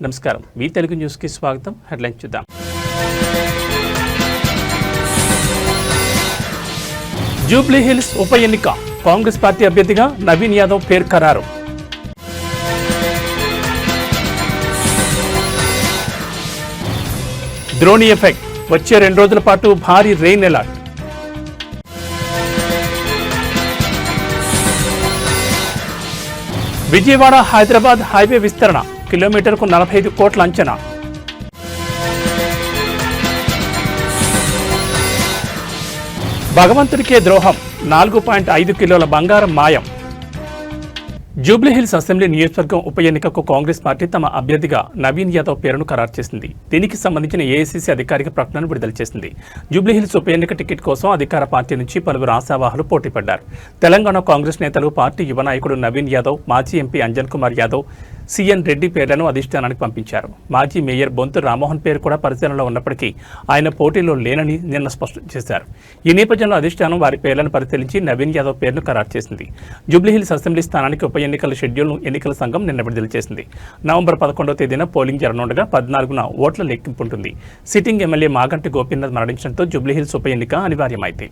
నమస్కారం మీ తెలుగు న్యూస్ కి స్వాగతం. హెడ్లైన్స్ చూద్దాం. జూబ్లీ హిల్స్ ఉప ఎన్నిక కాంగ్రెస్ పార్టీ అభ్యర్థిగా నవీన్ యాదవ్ పేరు ఖరారు. ద్రోణి ఎఫెక్ట్ వచ్చే 2 రోజుల పాటు భారీ rain alert. Vijayawada Hyderabad highway విస్తరణ కిలోమీటర్కు 45 కోట్ల అంచనా. భగవంతుడికే ద్రోహం 4.5 కిలోల బంగారం మాయం. జూబ్లీహిల్స్ అసెంబ్లీ నియోజకవర్గం ఉప ఎన్నికకు కాంగ్రెస్ పార్టీ తమ అభ్యర్థిగా నవీన్ యాదవ్ పేరును ఖరారు చేసింది. దీనికి సంబంధించిన ఏఐసీసీ అధికారిక ప్రకటనను విడుదల చేసింది. జూబ్లీహిల్స్ ఉప ఎన్నిక టికెట్ కోసం అధికార పార్టీ నుంచి పలువురు ఆశావాహులు పోటీ పడ్డారు. తెలంగాణ కాంగ్రెస్ నేతలు పార్టీ యువ నాయకుడు నవీన్ యాదవ్, మాజీ ఎంపీ అంజన్ కుమార్ యాదవ్, సిఎన్ రెడ్డి పేర్లను అధిష్టానానికి పంపించారు. మాజీ మేయర్ బొంతు రామ్మోహన్ పేరు కూడా పరిశీలనలో ఉన్నప్పటికీ ఆయన పోటీలో లేనని నిన్న స్పష్టం చేశారు. ఈ నేపథ్యంలో అధిష్టానం వారి పేర్లను పరిశీలించి నవీన్ యాదవ్ పేరును ఖరారు చేసింది. జూబ్లీహిల్స్ అసెంబ్లీ స్థానానికి ఉప ఎన్నికల షెడ్యూల్ను ఎన్నికల సంఘం నిన్న విడుదల చేసింది. నవంబర్ 11వ తేదీన పోలింగ్ జరగనుండగా 14న ఓట్ల లెక్కింపు ఉంటుంది. సిట్టింగ్ ఎమ్మెల్యే మాగంటి గోపీనాథ్ మరణించడంతో జూబ్లీహిల్స్ ఉప ఎన్నిక అనివార్యమైంది.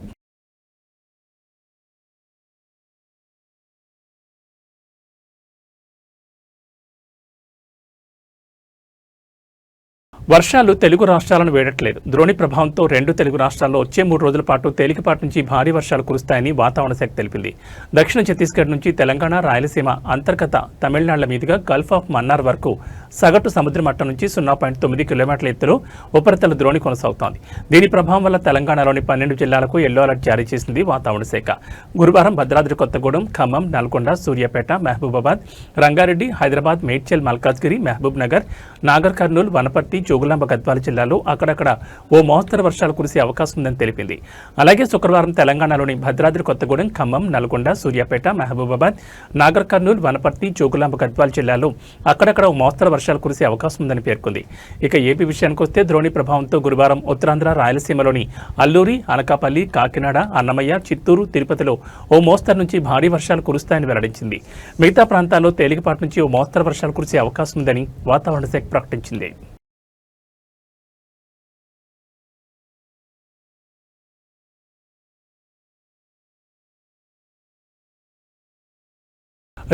వర్షాలు తెలుగు రాష్ట్రాలను వేడట్లేదు. ద్రోణి ప్రభావంతో 2 తెలుగు రాష్ట్రాల్లో వచ్చే 3 రోజుల పాటు తేలికపాటి నుంచి భారీ వర్షాలు కురుస్తాయని వాతావరణ శాఖ తెలిపింది. దక్షిణ ఛత్తీస్గఢ్ నుంచి తెలంగాణ, రాయలసీమ, అంతర్గత తమిళనాడుల మీదుగా గల్ఫ్ ఆఫ్ మన్నార్ వరకు సగటు సముద్ర మట్టం నుంచి 0.9 కిలోమీటర్ల ఎత్తులో ఉపరితల ద్రోణి కొనసాగుతోంది. దీని ప్రభావం వల్ల తెలంగాణలోని 12 జిల్లాలకు ఎల్లో అలర్ట్ జారీ చేసింది వాతావరణ శాఖ. గురువారం భద్రాద్రి కొత్తగూడెం, ఖమ్మం, నల్గొండ, సూర్యాపేట, మహబూబాబాద్, రంగారెడ్డి, హైదరాబాద్, మేడ్చల్, మల్కాజ్గిరి, మహబూబ్ నగర్, నాగర్ కర్నూల్, వనపర్తి, జోగులాంబ గద్వాల జిల్లాలో అక్కడక్కడ ఓ మోస్తరు వర్షాలు కురిసే అవకాశం ఉందని తెలిపింది. అలాగే శుక్రవారం తెలంగాణలోని భద్రాద్రి కొత్తగూడెం, ఖమ్మం, నల్గొండ, సూర్యాపేట, మహబూబాబాద్, నాగర్ కర్నూల్, వనపర్తి, జోగులాంబ గద్వాల జిల్లాలో అక్కడక్కడ ఓ మోస్తరు వర్షాలు కురిసే అవకాశం ఉందని పేర్కొంది. ఇక ఏపీ విషయానికి వస్తే ద్రోణి ప్రభావంతో గురువారం ఉత్తరాంధ్ర, రాయలసీమలోని అల్లూరి, అనకాపల్లి, కాకినాడ, అన్నమయ్య, చిత్తూరు, తిరుపతిలో ఓ మోస్తరు నుంచి భారీ వర్షాలు కురుస్తాయని వెల్లడించింది. మిగతా ప్రాంతాల్లో తేలికపాటి నుంచి ఓ మోస్తరు వర్షాలు కురిసే అవకాశం ఉందని వాతావరణ శాఖ ప్రకటించింది.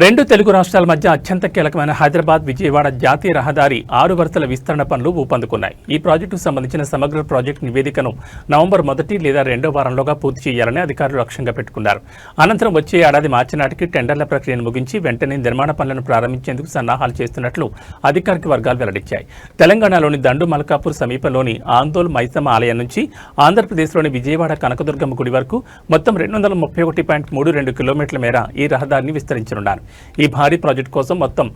రెండు తెలుగు రాష్ట్రాల మధ్య అత్యంత కీలకమైన హైదరాబాద్ విజయవాడ జాతీయ రహదారి 6 వరుసల విస్తరణ పనులు ఊపందుకున్నాయి. ఈ ప్రాజెక్టుకు సంబంధించిన సమగ్ర ప్రాజెక్టు నివేదికను నవంబర్ 1 లేదా 2వ వారంలోగా పూర్తి చేయాలని అధికారులు లక్ష్యంగా పెట్టుకున్నారు. అనంతరం వచ్చే ఏడాది మార్చి నాటికి టెండర్ల ప్రక్రియను ముగించి వెంటనే నిర్మాణ పనులను ప్రారంభించేందుకు సన్నాహాలు చేస్తున్నట్లు అధికారిక వర్గాలు వెల్లడించాయి. తెలంగాణలోని దండు మల్కాపూర్ సమీపంలోని ఆందోల్ మైసమ్మ ఆలయం నుంచి ఆంధ్రప్రదేశ్లోని విజయవాడ కనకదుర్గమ్మ గుడి వరకు మొత్తం 231.32 కిలోమీటర్ల మేర ఈ రహదారిని విస్తరించనున్నారు. ఈ భారీ ప్రాజెక్టు కోసం మొత్తం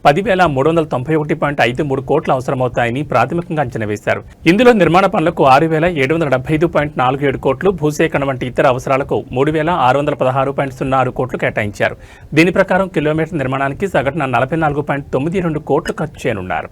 10,391.53 కోట్లు అవసరమవుతాయని ప్రాథమికంగా అంచనా వేశారు. ఇందులో నిర్మాణ పనులకు 6,775.47 కోట్లు, భూసేకరణ వంటి ఇతర అవసరాలకు 3,616.06 కోట్లు కేటాయించారు. దీని ప్రకారం కిలోమీటర్ నిర్మాణానికి సగటున 44.92 కోట్లు ఖర్చు చేయనున్నారు.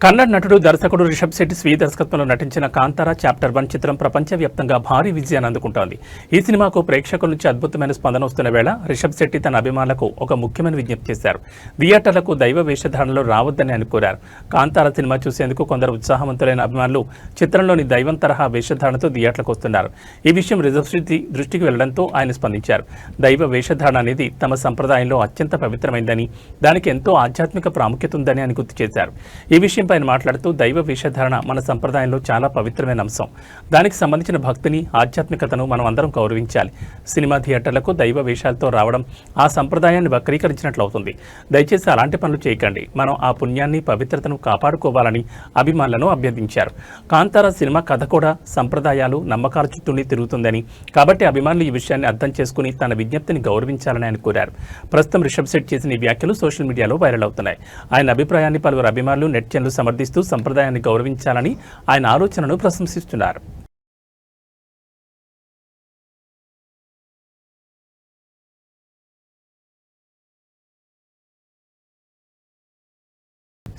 కన్నడ నటుడు, దర్శకుడు రిషబ్ శెట్టి స్వీయ దర్శకత్వంలో నటించిన కాంతారా చాప్టర్ 1 చిత్రం ప్రపంచవ్యాప్తంగా భారీ విజయాన్ని అందుకుంటోంది. ఈ సినిమాకు ప్రేక్షకుల నుంచి అద్భుతమైన స్పందన వస్తున్న వేళ రిషబ్ శెట్టి తన అభిమానులకు ఒక ముఖ్యమైన విజ్ఞప్తి చేశారు. థియేటర్లకు దైవ వేషధారణలో రావద్దని ఆయన కోరారు. కాంతారా సినిమా చూసేందుకు కొందరు ఉత్సాహవంతులైన అభిమానులు చిత్రంలోని దైవం తరహా వేషధారణతో థియేటర్లకు వస్తున్నారు. ఈ విషయం రిషబ్ శెట్టి దృష్టికి వెళ్లడంతో ఆయన స్పందించారు. దైవ వేషధారణ అనేది తమ సంప్రదాయంలో అత్యంత పవిత్రమైందని, దానికి ఎంతో ఆధ్యాత్మిక ప్రాముఖ్యత ఉందని ఆయన గుర్తు చేశారు. ఈ విషయం పైన మాట్లాడుతూ దైవ వేషధారణ మన సంప్రదాయంలో చాలా పవిత్రమైన అంశం. దానికి సంబంధించిన భక్తిని, ఆధ్యాత్మికతను మనం అందరం గౌరవించాలి. సినిమా థియేటర్లకు దైవ వేషాలతో రావడం ఆ సంప్రదాయాన్ని వక్రీకరించినట్లు అవుతుంది. దయచేసి అలాంటి పనులు చేయకండి. మనం ఆ పుణ్యాన్ని, పవిత్రతను కాపాడుకోవాలని అభిమానులను అభ్యర్థించారు. కాంతారా సినిమా కథ కూడా సంప్రదాయాలు, నమ్మకాల చుట్టూనే తిరుగుతుందని, కాబట్టి అభిమానులు ఈ విషయాన్ని అర్థం చేసుకుని తన విజ్ఞప్తిని గౌరవించాలని ఆయన కోరారు. ప్రస్తుతం రిషబ్ శెట్టి చేసిన ఈ వ్యాఖ్యలు సోషల్ మీడియాలో వైరల్ అవుతున్నాయి. ఆయన అభిప్రాయాన్ని పలువురు అభిమానులు, నెటిజన్లు సమర్థిస్తూ సంప్రదాయాన్ని గౌరవించాలని ఆయన ఆలోచనను ప్రశంసిస్తున్నారు.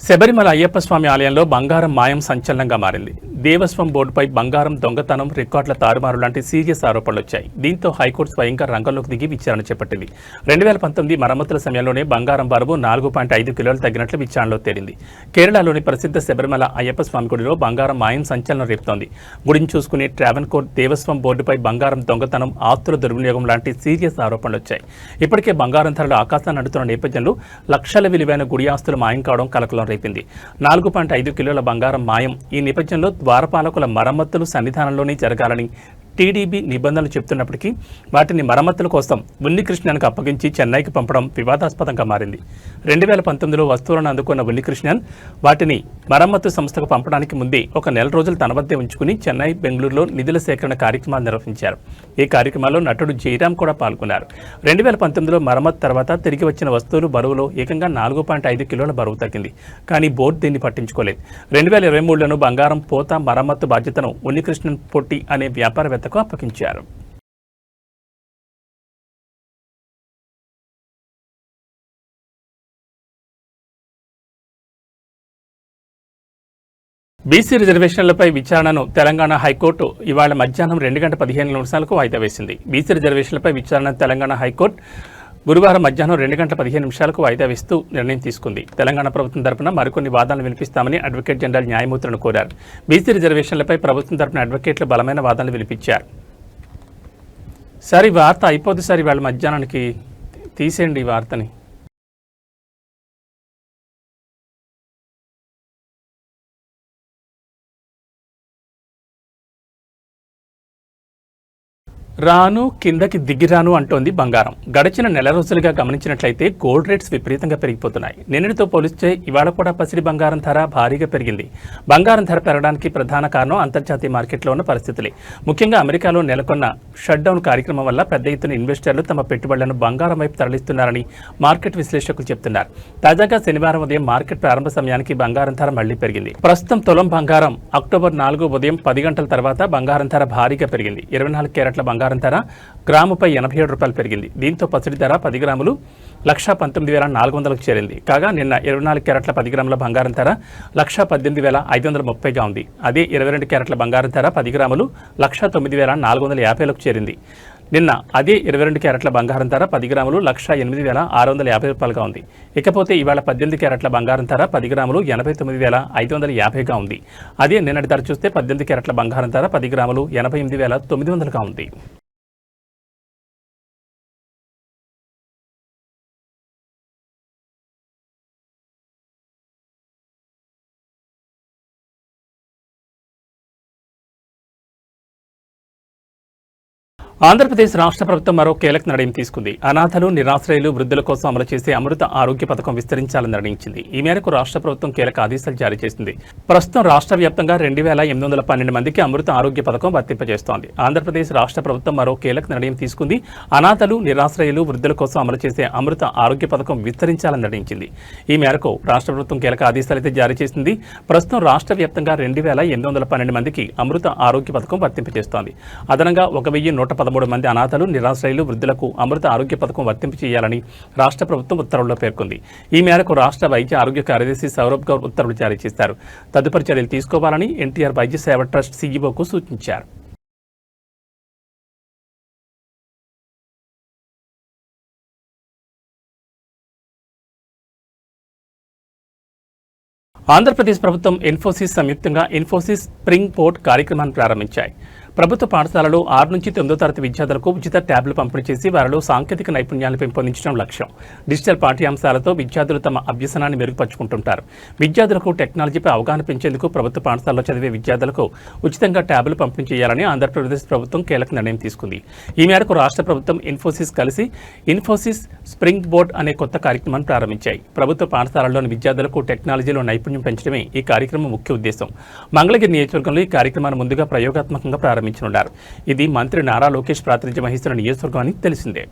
శబరిమల అయ్యప్ప స్వామి ఆలయంలో బంగారం మాయం సంచలనంగా మారింది. దేవస్వం బోర్డుపై బంగారం దొంగతనం, రికార్డుల తారుమారు లాంటి సీరియస్ ఆరోపణలు వచ్చాయి. దీంతో హైకోర్టు స్వయంగా రంగంలోకి దిగి విచారణ చేపట్టింది. 2019 మరమ్మతుల సమయంలోనే బంగారం బరువు 4.5 కిలోలు తగ్గినట్లు విచారణలో తేలింది. కేరళలోని ప్రసిద్ధ శబరిమల అయ్యప్ప స్వామి గుడిలో బంగారం మాయం సంచలనం రేపుతోంది. గుడిని చూసుకునే ట్రావెన్కోర్ దేవస్వం బోర్డుపై బంగారం దొంగతనం, ఆస్తుల దుర్వినియోగం లాంటి సీరియస్ ఆరోపణలు వచ్చాయి. ఇప్పటికే బంగారం ధరలు ఆకాశాన్ని అంటుతున్న నేపథ్యంలో లక్షల విలువైన గుడి ఆస్తులు మాయం కావడం కలకలం రేపింది. 4.5 కిలోల బంగారం మాయం. ఈ నేపథ్యంలో ద్వారపాలకుల మరమ్మతులు సన్నిధానంలోనే జరగాలని టీడీబీ నిబంధనలు చెబుతున్నప్పటికీ వాటిని మరమ్మతుల కోసం ఉన్నికృష్ణన్కు అప్పగించి చెన్నైకి పంపడం వివాదాస్పదంగా మారింది. 2019లో వస్తువులను అందుకున్న ఉన్నికృష్ణన్ వాటిని మరమ్మతు సంస్థకు పంపడానికి ముందే ఒక నెల రోజులు తన వద్దే ఉంచుకుని చెన్నై, బెంగళూరులో నిధుల సేకరణ కార్యక్రమాలు నిర్వహించారు. ఈ కార్యక్రమాల్లో నటుడు జయరాం కూడా పాల్గొన్నారు. 2019లో మరమ్మతు తర్వాత తిరిగి వచ్చిన వస్తువులు బరువులో ఏకంగా 4.5 కిలోల బరువు తగ్గింది. కానీ బోర్డు దీన్ని పట్టించుకోలేదు. 2023లోనూ బంగారం పోత మరమ్మతు బాధ్యతను ఉన్నికృష్ణన్ పొట్టి అనే వ్యాపారవేత్త అప్పగించారు. బీసీ రిజర్వేషన్లపై విచారణను తెలంగాణ హైకోర్టు ఇవాళ మధ్యాహ్నం 2:15 వాయిదా వేసింది. బీసీ రిజర్వేషన్లపై విచారణ తెలంగాణ హైకోర్టు గురువారం మధ్యాహ్నం 2:15 వాయిదా వేస్తూ నిర్ణయం తీసుకుంది. తెలంగాణ ప్రభుత్వం తరపున మరికొన్ని వాదనలు వినిపిస్తామని అడ్వకేట్ జనరల్ న్యాయమూర్తులను కోరారు. బీసీ రిజర్వేషన్లపై ప్రభుత్వం తరపున అడ్వకేట్లు బలమైన వాదనలు వినిపించారు. సార్ ఈ వార్త అయిపోద్ది సార్, ఇవాళ మధ్యాహ్నానికి తీసేయండి ఈ వార్తని. రాను కిందకి దిగిరాను అంటోంది బంగారం. గడిచిన నెల రోజులుగా గమనించినట్లయితే గోల్డ్ రేట్స్ విపరీతంగా పెరిగిపోతున్నాయి. నిన్నటితో పోలిస్తే ఇవాళ కూడా పసిడి బంగారం ధర భారీగా పెరిగింది. బంగారం ధర పెరగడానికి ప్రధాన కారణం అంతర్జాతీయ మార్కెట్లో ఉన్న పరిస్థితులే. ముఖ్యంగా అమెరికాలో నెలకొన్న షట్డౌన్ కార్యక్రమం వల్ల పెద్ద ఎత్తున ఇన్వెస్టర్లు తమ పెట్టుబడులను బంగారం వైపు తరలిస్తున్నారని మార్కెట్ విశ్లేషకులు చెబుతున్నారు. తాజాగా శనివారం ఉదయం మార్కెట్ ప్రారంభ సమయానికి బంగారం ధర మళ్లీ పెరిగింది. ప్రస్తుతం తులం బంగారం అక్టోబర్ 4 ఉదయం 10 గంటల తర్వాత బంగారం ధర భారీగా పెరిగింది. 24 క్యారెట్ల బంగారం ధర గ్రాముపై 87 రూపాయలు పెరిగింది. దీంతో పసిడి ధర 10 గ్రాములు 1,19,400కు చేరింది. కాగా నిన్న 24 క్యారెట్ల 10 గ్రాముల బంగారం ధర 1,18,530గా ఉంది. అదే 22 క్యారెట్ల బంగారం ధర 10 గ్రాములు 1,09,450లకు చేరింది. నిన్న అదే 22 క్యారెట్ల బంగారం ధర 10 గ్రాములు 1,08,650 రూపాయలుగా ఉంది. ఇకపోతే ఇవాళ 18 క్యారెట్ల బంగారం ధర 10 గ్రాములు 89,550గా ఉంది. అదే నిన్నటి ధర చూస్తే 18 క్యారెట్ల బంగారం ధర 10 గ్రాములు 88,900గా ఉంది. ఆంధ్రప్రదేశ్ రాష్ట్ర ప్రభుత్వం మరో కీలక నిర్ణయం తీసుకుంది. అనాథలు, నిరాశ్రయులు, వృద్ధుల కోసం అమలు చేసే అమృత ఆరోగ్య పథకం విస్తరించాలని నిర్ణయించింది. ఈ మేరకు రాష్ట్ర ప్రభుత్వం కీలక ఆదేశాలు జారీ చేసింది. ప్రస్తుతం రాష్ట్ర వ్యాప్తంగా 2,812 మందికి అమృత ఆరోగ్య పథకం వర్తింపజేస్తోంది. ఆంధ్రప్రదేశ్ రాష్ట్ర ప్రభుత్వం మరో కీలక నిర్ణయం తీసుకుంది. అనాథలు, నిరాశ్రయులు, వృద్ధుల కోసం అమలు చేసే అమృత ఆరోగ్య పథకం విస్తరించాలని నిర్ణయించింది. ఈ మేరకు రాష్ట్ర ప్రభుత్వం కీలక ఆదేశాలు అయితే జారీ చేసింది. ప్రస్తుతం రాష్ట్ర వ్యాప్తంగా 2,812 మందికి అమృత ఆరోగ్య పథకం వర్తింపజేస్తోంది. అదనంగా 1,113 మంది అనాథలు, నిరాశ్రయులు, వృద్ధులకు అమృత ఆరోగ్య పథకం వర్తింపు చేయాలని రాష్ట్ర ప్రభుత్వం ఉత్తర్వుల్లో పేర్కొంది. ఈ మేరకు రాష్ట్ర వైద్య ఆరోగ్య కార్యదర్శి సౌరభ్ గౌర్ ఉత్తర్వులు జారీ చేశారు. తదుపరి చర్యలు తీసుకోవాలని ఎన్టీఆర్ వైద్య సేవ ట్రస్ట్ సీఈఓకు సూచించారు. ఆంధ్రప్రదేశ్ ప్రభుత్వం, ఇన్ఫోసిస్ సంయుక్తంగా ఇన్ఫోసిస్ స్ప్రింగ్ పోర్ట్ కార్యక్రమాన్ని ప్రారంభించాయి. ప్రభుత్వ పాఠశాలలో 6 నుంచి 9వ తరగతి విద్యార్థులకు ఉచిత ట్యాబ్లు పంపిణీ చేసి వారిలో సాంకేతిక నైపుణ్యాలను పెంపొందించడం లక్ష్యం. డిజిటల్ పాఠ్యాంశాలతో విద్యార్థులు తమ అభ్యసనాన్ని మెరుగుపరుచుకుంటుంటారు. విద్యార్థులకు టెక్నాలజీపై అవగాహన పెంచేందుకు ప్రభుత్వ పాఠశాలలో చదివే విద్యార్థులకు ఉచితంగా ట్యాబ్లు పంపిణీ చేయాలని ఆంధ్రప్రదేశ్ ప్రభుత్వం కీలక నిర్ణయం తీసుకుంది. ఈ మేరకు రాష్ట్ర ప్రభుత్వం, ఇన్ఫోసిస్ కలిసి ఇన్ఫోసిస్ స్ప్రింగ్ బోర్డ్ అనే కొత్త కార్యక్రమాన్ని ప్రారంభించాయి. ప్రభుత్వ పాఠశాలలోని విద్యార్థులకు టెక్నాలజీలో నైపుణ్యం పెంచడమే ఈ కార్యక్రమం ముఖ్య ఉద్దేశం. మంగళగిరి నియోజకవర్గంలో ఈ కార్యక్రమాన్ని ముందుగా ప్రయోగాత్మకంగా ప్రారంభించారు. ఇది మంత్రి నారా లోకేష్ ప్రాతినిధ్యం వహిస్తున్న నియోజకవర్గం అని తెలిసిందే.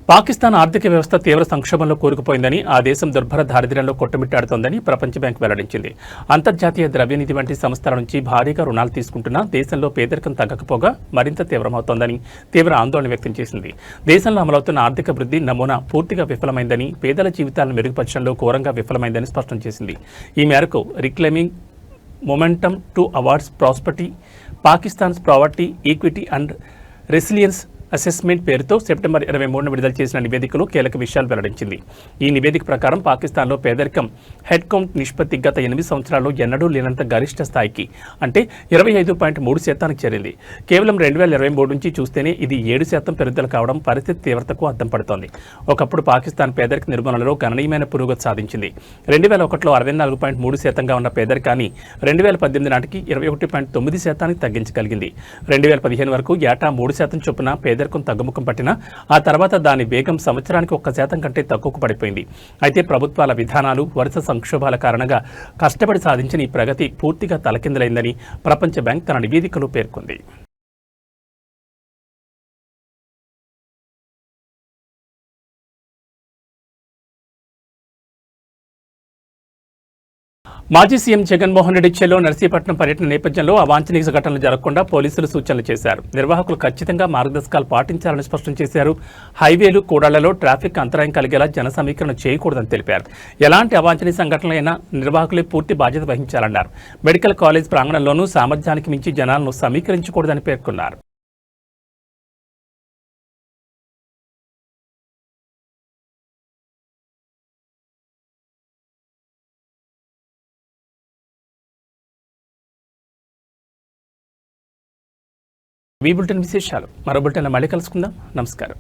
పాకిస్తాన్ ఆర్థిక వ్యవస్థ తీవ్ర సంక్షోభంలో కూరుకుపోయిందని, ఆ దేశం దుర్భర దారిద్ర్యంలో కొట్టుమిట్టాడుతోందని ప్రపంచ బ్యాంక్ వెల్లడించింది. అంతర్జాతీయ ద్రవ్యనిధి వంటి సంస్థల నుంచి భారీగా రుణాలు తీసుకుంటున్నా దేశంలో పేదరికం తగ్గకపోగా మరింత తీవ్రమవుతోందని తీవ్ర ఆందోళన వ్యక్తం చేసింది. దేశంలో అమలవుతున్న ఆర్థిక వృద్ధి నమూనా పూర్తిగా విఫలమైందని, పేదల జీవితాలను మెరుగుపరచడంలో ఘోరంగా విఫలమైందని స్పష్టం చేసింది. ఈ మేరకు reclaiming momentum towards prosperity, Pakistan's poverty, equity and resilience assessment పేరుతో సెప్టెంబర్ 23న విడుదల చేసిన నివేదికలో కీలక విషయాలు వెల్లడించింది. ఈ నివేదిక ప్రకారం పాకిస్తాన్లో పేదరికం హెడ్ కౌంట్ నిష్పత్తి గత 8 సంవత్సరాల్లో ఎన్నడూ లేనంత గరిష్ట స్థాయికి అంటే 25.3% చేరింది. కేవలం 2023 నుంచి చూస్తేనే ఇది 7% పెరుగుదల కావడం పరిస్థితి తీవ్రతకు అద్దం పడుతోంది. ఒకప్పుడు పాకిస్తాన్ పేదరిక నిర్మూలనలో గణనీయమైన పురోగతి సాధించింది. 2001లో 64.3%గా ఉన్న పేదరికాన్ని 2018 నాటికి 21.9%కి తగ్గించగలిగింది. 2015 వరకు ఏటా 3% చొప్పున పేదరికం తగ్గుముఖం పట్టినా ఆ తర్వాత దాని వేగం సంవత్సరానికి 1% కంటే తక్కువకు పడిపోయింది. అయితే ప్రభుత్వాల విధానాలు, వరుస సంక్షోభాల కారణంగా కష్టపడి సాధించిన ఈ ప్రగతి పూర్తిగా తలకిందులైందని ప్రపంచ బ్యాంక్ తన నివేదికలో పేర్కొంది. మాజీ సీఎం జగన్మోహన్ రెడ్డి చెలో నర్సీపట్నం పర్యటన నేపథ్యంలో అవాంఛనీయ ఘటనలు జరగకుండా పోలీసులు సూచనలు చేశారు. నిర్వాహకులు ఖచ్చితంగా మార్గదర్శకాలు పాటించాలని స్పష్టం చేశారు. హైవేలు, కూడళ్లలో ట్రాఫిక్ అంతరాయం కలిగేలా జన సమీకరణ చేయకూడదని తెలిపారు. ఎలాంటి అవాంఛనీయ సంఘటనలైనా నిర్వాహకులే పూర్తి బాధ్యత వహించాలన్నారు. మెడికల్ కాలేజ్ ప్రాంగణంలోనూ సామర్థ్యానికి మించి జనాలను సమీకరించకూడదని పేర్కొన్నారు. ఈ బులెటిన్ విశేషాలు మరో బులెటిన్లో మళ్ళీ కలుసుకుందాం. నమస్కారం.